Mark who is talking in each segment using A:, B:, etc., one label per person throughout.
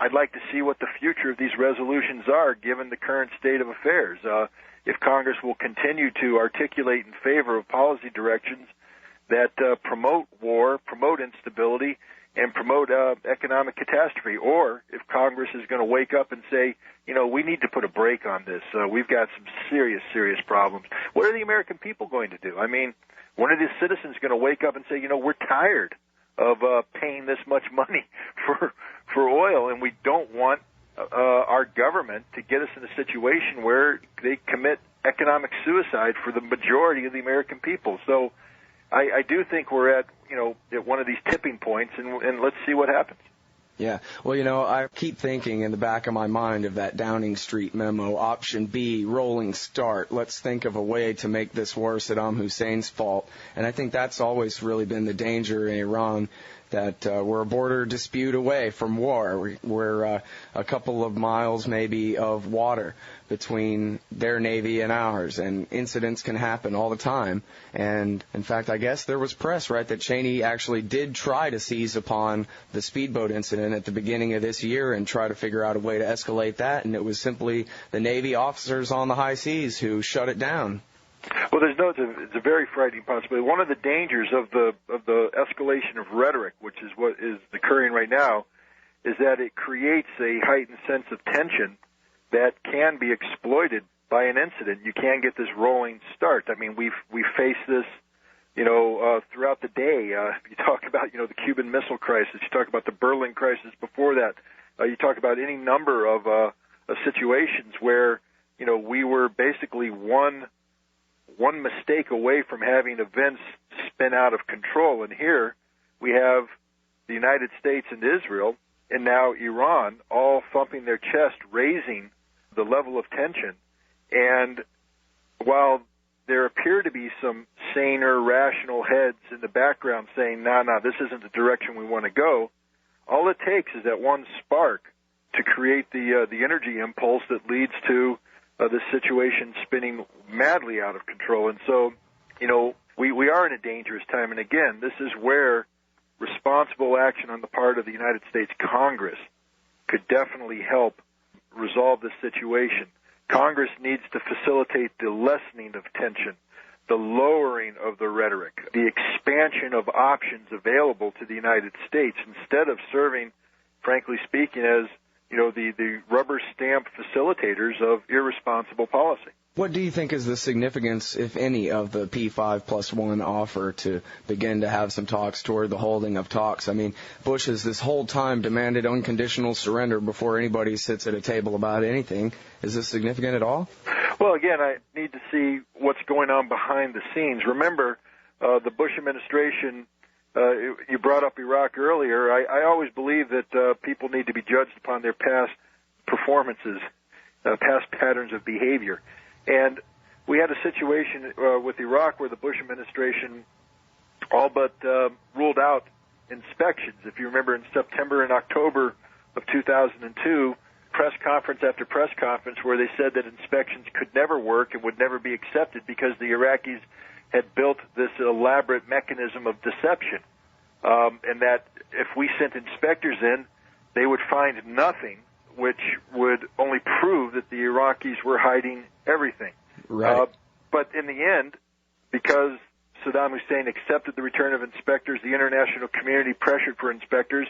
A: I'd like to see what the future of these resolutions are, given the current state of affairs. If Congress will continue to articulate in favor of policy directions that promote war, promote instability, and promote economic catastrophe, or if Congress is going to wake up and say, we need to put a brake on this. We've got some serious, serious problems. What are the American people going to do? I mean, when are the citizens going to wake up and say, we're tired of paying this much money for oil, and we don't want our government to get us in a situation where they commit economic suicide for the majority of the American people. So I do think we're at one of these tipping points, and let's see what happens.
B: Yeah. Well, I keep thinking in the back of my mind of that Downing Street memo, option B, rolling start. Let's think of a way to make this war Saddam Hussein's fault. And I think that's always really been the danger in Iran, that we're a border dispute away from war. We're a couple of miles maybe of water between their Navy and ours, and incidents can happen all the time. And, in fact, I guess there was press, right, that Cheney actually did try to seize upon the speedboat incident at the beginning of this year and try to figure out a way to escalate that, and it was simply the Navy officers on the high seas who shut it down.
A: Well, it's a very frightening possibility. One of the dangers of the escalation of rhetoric, which is what is occurring right now, is that it creates a heightened sense of tension that can be exploited by an incident. You can get this rolling start. I mean, we've faced this, throughout the day. You talk about, the Cuban Missile Crisis. You talk about the Berlin crisis before that. You talk about any number of situations where, we were basically one mistake away from having events spin out of control. And here we have the United States and Israel, and now Iran, all thumping their chest, raising the level of tension. And while there appear to be some saner, rational heads in the background saying, no, this isn't the direction we want to go, all it takes is that one spark to create the energy impulse that leads to the situation spinning madly out of control. And so, we are in a dangerous time. And again, this is where responsible action on the part of the United States Congress could definitely help resolve this situation. Congress needs to facilitate the lessening of tension, the lowering of the rhetoric, the expansion of options available to the United States, instead of serving, frankly speaking, as the rubber stamp facilitators of irresponsible policy.
B: What do you think is the significance, if any, of the P5+1 offer to begin to have some talks toward the holding of talks? I mean, Bush has this whole time demanded unconditional surrender before anybody sits at a table about anything. Is this significant at all?
A: Well, again, I need to see what's going on behind the scenes. Remember, the Bush administration, you brought up Iraq earlier. I always believe that people need to be judged upon their past performances, past patterns of behavior. And we had a situation with Iraq where the Bush administration all but ruled out inspections. If you remember, in September and October of 2002, press conference after press conference where they said that inspections could never work and would never be accepted because the Iraqis had built this elaborate mechanism of deception, and that if we sent inspectors in, they would find nothing, which would only prove that the Iraqis were hiding everything.
B: Right.
A: But in the end, because Saddam Hussein accepted the return of inspectors, the international community pressured for inspectors,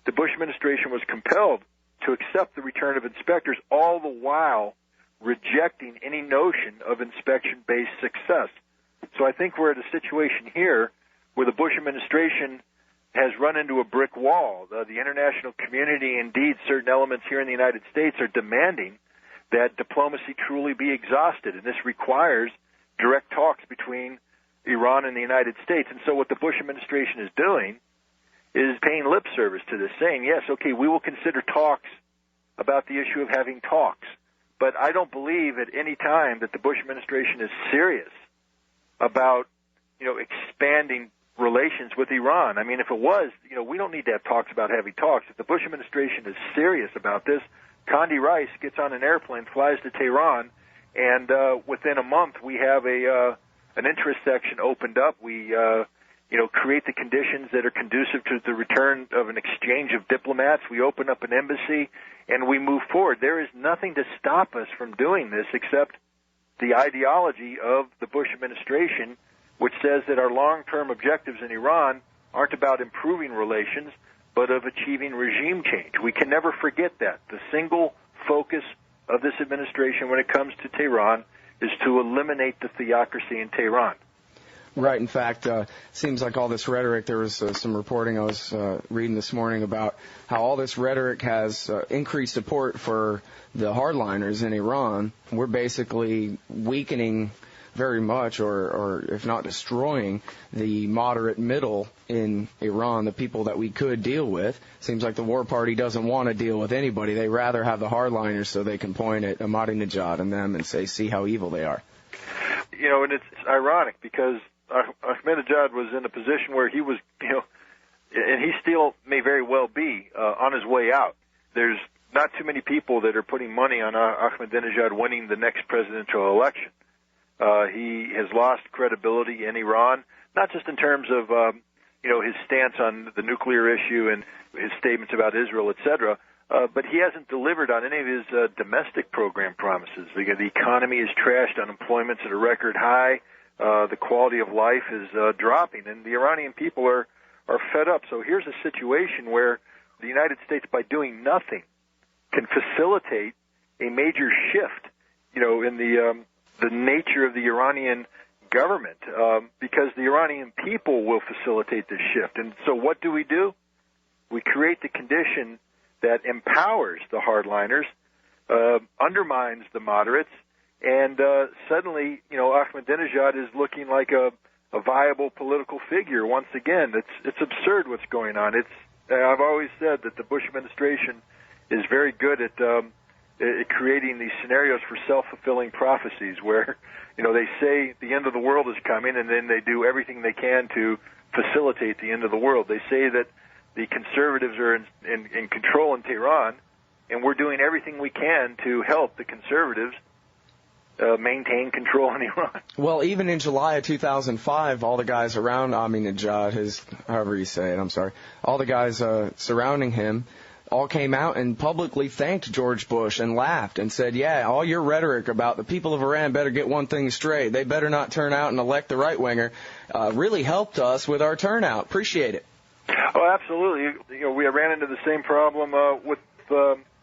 A: the Bush administration was compelled to accept the return of inspectors, all the while rejecting any notion of inspection-based success. So I think we're at a situation here where the Bush administration has run into a brick wall. The international community, indeed certain elements here in the United States, are demanding that diplomacy truly be exhausted, and this requires direct talks between Iran and the United States. And so what the Bush administration is doing is paying lip service to this, saying, yes, okay, we will consider talks about the issue of having talks. But I don't believe at any time that the Bush administration is serious about, expanding relations with Iran. I mean, if it was, we don't need to have talks about having talks. If the Bush administration is serious about this, Condi Rice gets on an airplane, flies to Tehran, and within a month we have an interest section opened up. We create the conditions that are conducive to the return of an exchange of diplomats. We open up an embassy, and we move forward. There is nothing to stop us from doing this except the ideology of the Bush administration, which says that our long-term objectives in Iran aren't about improving relations, but of achieving regime change. We can never forget that. The single focus of this administration when it comes to Tehran is to eliminate the theocracy in Tehran.
B: Right. In fact, seems like all this rhetoric, there was some reporting I was reading this morning about how all this rhetoric has increased support for the hardliners in Iran. We're basically weakening very much, or if not destroying, the moderate middle in Iran, the people that we could deal with. Seems like the war party doesn't want to deal with anybody. They rather have the hardliners so they can point at Ahmadinejad and them and say, see how evil they are.
A: And it's ironic because Ahmadinejad was in a position where he was, and he still may very well be on his way out. There's not too many people that are putting money on Ahmadinejad winning the next presidential election. He has lost credibility in Iran, not just in terms of, his stance on the nuclear issue and his statements about Israel, etc., but he hasn't delivered on any of his domestic program promises. The economy is trashed, unemployment's at a record high, the quality of life is dropping, and the Iranian people are fed up. So here's a situation where the United States, by doing nothing, can facilitate a major shift, in the nature of the Iranian government, because the Iranian people will facilitate this shift. And so what do? We create the condition that empowers the hardliners, undermines the moderates, and suddenly, Ahmadinejad is looking like a viable political figure once again. It's absurd what's going on. I've always said that the Bush administration is very good at creating these scenarios for self-fulfilling prophecies where, they say the end of the world is coming, and then they do everything they can to facilitate the end of the world. They say that the conservatives are in control in Tehran, and we're doing everything we can to help the conservatives maintain control in Iran.
B: Well, even in July of 2005, all the guys around Ahmadinejad, however you say it, I'm sorry, all the guys surrounding him all came out and publicly thanked George Bush and laughed and said, yeah, all your rhetoric about the people of Iran better get one thing straight. They better not turn out and elect the right-winger really helped us with our turnout. Appreciate it.
A: Oh, absolutely. We ran into the same problem with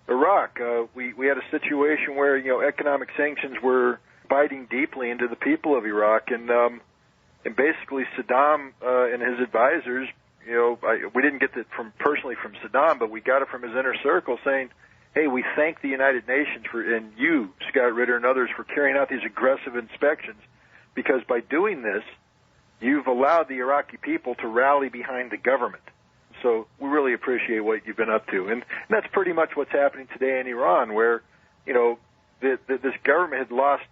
A: Iraq. We had a situation where, economic sanctions were biting deeply into the people of Iraq, and basically Saddam and his advisors, we didn't get it personally from Saddam, but we got it from his inner circle saying, hey, we thank the United Nations and you, Scott Ritter, and others for carrying out these aggressive inspections, because by doing this, you've allowed the Iraqi people to rally behind the government. So we really appreciate what you've been up to. And that's pretty much what's happening today in Iran, where, this government had lost,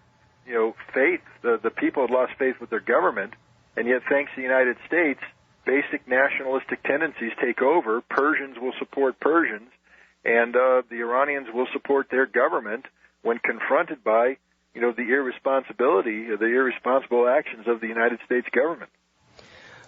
A: faith. The people had lost faith with their government, and yet thanks to the United States, basic nationalistic tendencies take over. Persians will support Persians, and the Iranians will support their government when confronted by, the irresponsible actions of the United States government.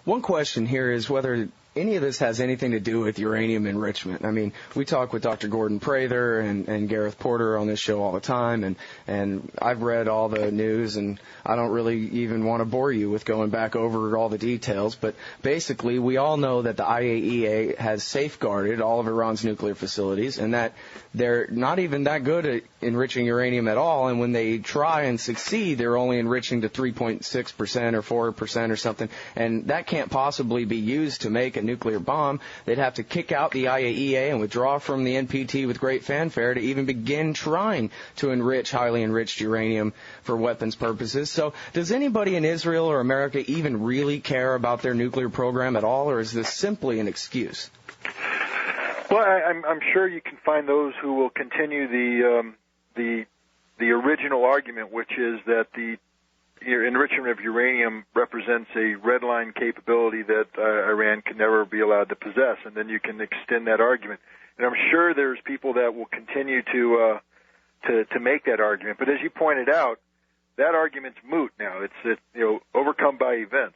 B: One question here is whether any of this has anything to do with uranium enrichment. I mean, we talk with Dr. Gordon Prather and Gareth Porter on this show all the time, and I've read all the news, and I don't really even want to bore you with going back over all the details, but basically we all know that the IAEA has safeguarded all of Iran's nuclear facilities, and that they're not even that good at enriching uranium at all, and when they try and succeed, they're only enriching to 3.6% or 4% or something, and that can't possibly be used to make a nuclear bomb. They'd have to kick out the IAEA and withdraw from the NPT with great fanfare to even begin trying to enrich highly enriched uranium for weapons purposes. So does anybody in Israel or America even really care about their nuclear program at all, or is this simply an excuse?
A: Well, I'm sure you can find those who will continue the original argument, which is that the enrichment of uranium represents a red line capability that Iran can never be allowed to possess, and then you can extend that argument. And I'm sure there's people that will continue to make that argument. But as you pointed out, that argument's moot now. It's overcome by events.